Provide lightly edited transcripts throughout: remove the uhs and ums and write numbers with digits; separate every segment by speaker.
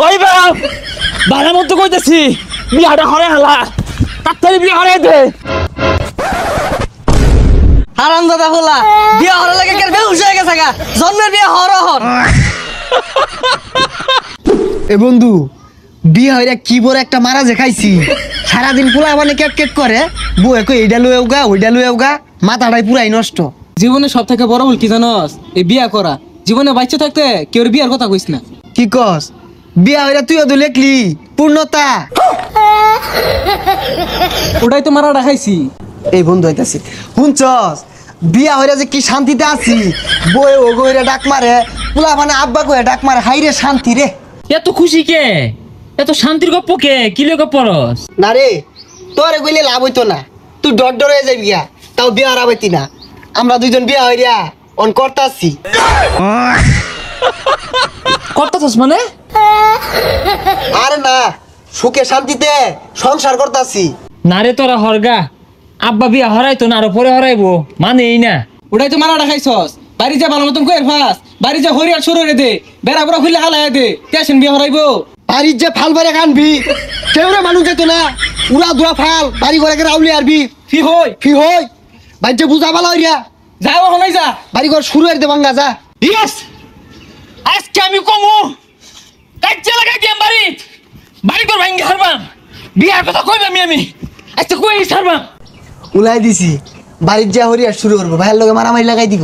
Speaker 1: ওই বাপ বাড়ার মতো কইতেছি বিয়াটা হরে হালা তাড়াতাড়ি বিয়া হরে দে।
Speaker 2: হারামজাদা হলা বিয়া হরে লাগে কেন বেহুশ হয়ে গেছে গা জন্মের বিয়া হর হর।
Speaker 3: এ বন্ধু বিয়া হইরা কি বড় একটা মারা যে খাইছি সারাদিন পোলা মানে কেট কেট করে বউয়ে কই এইডা লয়ে উগা ওইডা লয়ে উগা মাথাটাই পুরাই নষ্ট।
Speaker 4: জীবনে সব থেকে বড় ভুল কি জানোস? এই বিয়া করা। জীবনে বাচ্চা থাকতে কেউ বিয়ার কথা কইস না।
Speaker 3: কি কস বিয়া হইরা তুইও তো লেখলি পূর্ণতা।
Speaker 4: ওটাই তো মারা খাইছি।
Speaker 3: এই বন্ধু হইতাছি শুনছস বিয়া হইরা যে কি শান্তিতে আছি বউয়ে ওগো হইরা ডাক মারে পোলা মানে আব্বা কইরা ডাক মারে হাইরে শান্তি রে।
Speaker 1: এত খুশি কে এত শান্তির গপ্প কে কি লগে পরস?
Speaker 3: না রে তোরে কইলে লাভ হইতো না তুই ডর ডর হয়ে যাবি গিয়া তাও বিয়া হারাবাইতি না। আমরা দুইজন বিয়া হইরা অন করতাছি।
Speaker 4: করতেছস মানে?
Speaker 3: আরে না সুখে শান্তিতে সংসার করতাছি।
Speaker 1: না রে তোরা হরগা আব্বা বিয়া হরাইতো না আরো পরে হরাইবো মানে এই না।
Speaker 4: ওটাই তো মারা খাইছস। বাড়ি যা ভালো মতন কইর ফাস। বাড়ি যা হরিয়ার শুরু রে দে। বেড়া বড় খুলে হালায় দে। টেনশন বিয়া হরাইবো।
Speaker 3: বাড়ির যে ফাল বারে কানবি কেউরে মানুষ যেত না উড়া দুরা ফাল বাড়ি ঘরে রাউলি আরবি
Speaker 4: ফি হই
Speaker 3: ফি হই বাড়িতে বুঝা ভালো হইয়া
Speaker 4: যাও হনাই যা।
Speaker 3: বাড়ি ঘর শুরু হইতে ভাঙ্গা যা।
Speaker 1: ইয়েস আজকে আমি কমু কাজে লাগাই দিম বাড়ি বাড়ি কর ভাঙ্গি হারবাম বিয়ার কথা কইবাম আমি আজকে কই হারবাম
Speaker 3: উলাই দিছি বাড়ির যা হরিয়া শুরু করবো ভাইয়ের লগে মারামারি লাগাই দিব।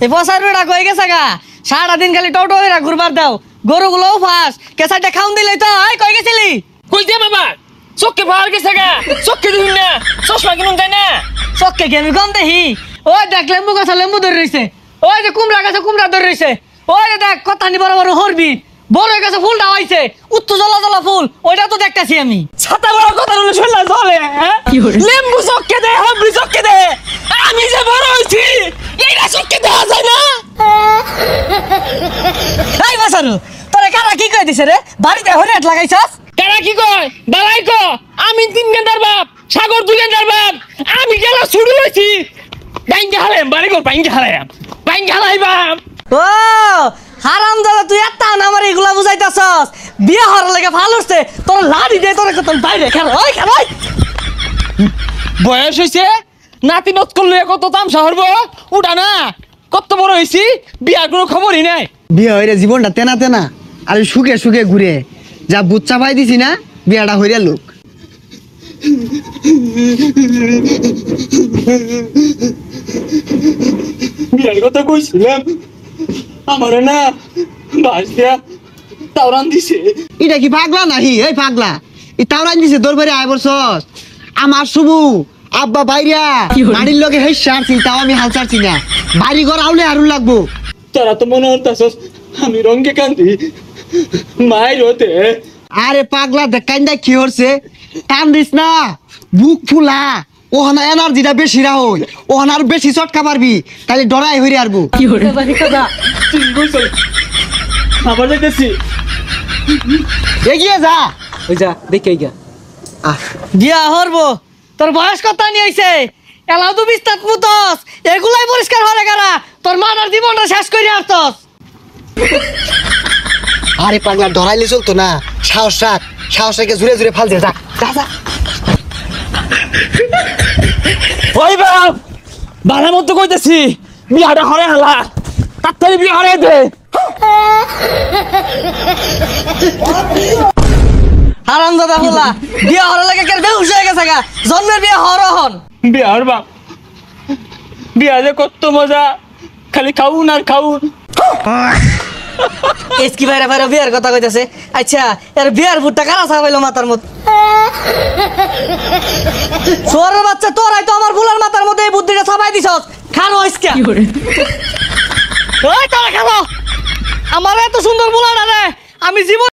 Speaker 2: এই বসার বেড়া কই গেছে গা সারাদিন খালি টোটো হইরা ঘুরবার দাও গরুগুলোও ফাঁস কেসাইটা খাউন দিলে তো এই কই গেছিলি?
Speaker 1: কই দে বাবা চোখে ভার গেছে গা চোখে দিন না চশমা কিনুন তাই না
Speaker 2: চক্কে কি আমি কম দেখি? ওই দেখ লেম্বু গাছে লেম্বু ধরে রইছে, ওই যে কুমড়া গাছে কুমড়া ধরে রইছে, ওই যে দেখ কতানি বড় বড় হরবি বড় গাছে ফুলটা হইছে উত্তর জলা জলা ফুল ওইটা তো দেখতাছি আমি।
Speaker 1: ছাতা বড় কথা বলে শুনলা চলে লেম্বু চোখে দে হবরি চোখে দে আমি যে বড় হইছি এইটা চোখে দেওয়া যায় না।
Speaker 2: এই বাসারু তোরে কারা কি কই দিছে রে বাড়িতে হরিয়াট লাগাইছস?
Speaker 1: কারা কি কয় দালাই ক আমি 3 ঘন্টার বাপ সাগর 2 ঘন্টার বাপ আমি গেলা শুরু হইছি বাইঙ্গা হালাম বাড়ি কর বাইঙ্গা হালাইবাম।
Speaker 2: ও হারামজাদা তুই এত্তা না আমার এগুলা বুঝাইতাছস বিয়া হওয়ার লাগে ভালো হচ্ছে তোর লাড়ি দে তোর কত বাইরে খেল ওই খেল ওই।
Speaker 1: বয়স হইছে নাতি নত করলে কত তামসা হরব উঠা না কত বড় হইছি বিয়ার কোনো খবরই নাই।
Speaker 3: বিয়া হইরা জীবনটা তেনা তেনা আর সুখে সুখে ঘুরে যা বুচ্চা পাই দিছি না বিয়াটা হইরা লোক।
Speaker 1: বিয়ার কথা কইছিলাম আমারে না বাস দিয়া তাওরান দিছে।
Speaker 3: এটা কি পাগলা নাহি এই পাগলা এই তাওরান দিছে তোর বাড়ি আয় বছর আমার শুভু আব্বা বাইরা বাড়ির লগে হেই সারছি তাও আমি হাল ছাড়ছি না বাড়ি ঘর আউলে আরুন লাগবো।
Speaker 1: তোরা তো মনে হতাছস আমি রঙ্গে কান্দি মায়ের হতে।
Speaker 3: আরে পাগলা দেখাইন্দা কি হচ্ছে টান দিস না বুক ফুলা ওখানে এনার্জিটা বেশি রাহই ওখানে আর বেশি চটকা পারবি তাহলে ডরাই হইরে আরবো।
Speaker 1: তুই কইছস আবার যাইতেছি
Speaker 3: এগিয়ে যা
Speaker 4: ওই যা দেখে গা।
Speaker 2: বিয়া হরবো তোর বয়স কত নি হইছে এলাও তো বিস্তার মুতস এগুলাই পরিষ্কার হরে গারা তোর মার জীবনটা শেষ করে আসতস।
Speaker 3: আরে পাগলা ডরাইলে চলতো না সাহস রাখ সাহস রেখে জুড়ে জুড়ে ফাল দে যা যা যা।
Speaker 1: ওই বাপ বাড়ার মতো কইতেছি বিয়াটা হরে হালা তাড়াতাড়ি বিয়া হরে দে।
Speaker 2: হারামজাদা হলা বিয়া হরে লাগে কেন বেহুশ হয়ে গেছে গা জন্মের বিয়া হর হন।
Speaker 1: বিয়া হরবাম বিয়া যে কত মজা খালি খাউন আর খাউন।
Speaker 2: এসকি বাইরে বাইরে বিয়ার কথা কইতাছে আচ্ছা এর বিয়ার ফুটটা কারা ছাপাইলো মাথার মধ্যে? সোরের বাচ্চা তোরাই তো আমার ফুলার মাথার মধ্যে এই বুদ্ধিটা ছাপাই দিছস খানো ইসকা ওই তোরা খালো আমার এত সুন্দর ফুলাটা রে আমি জীবন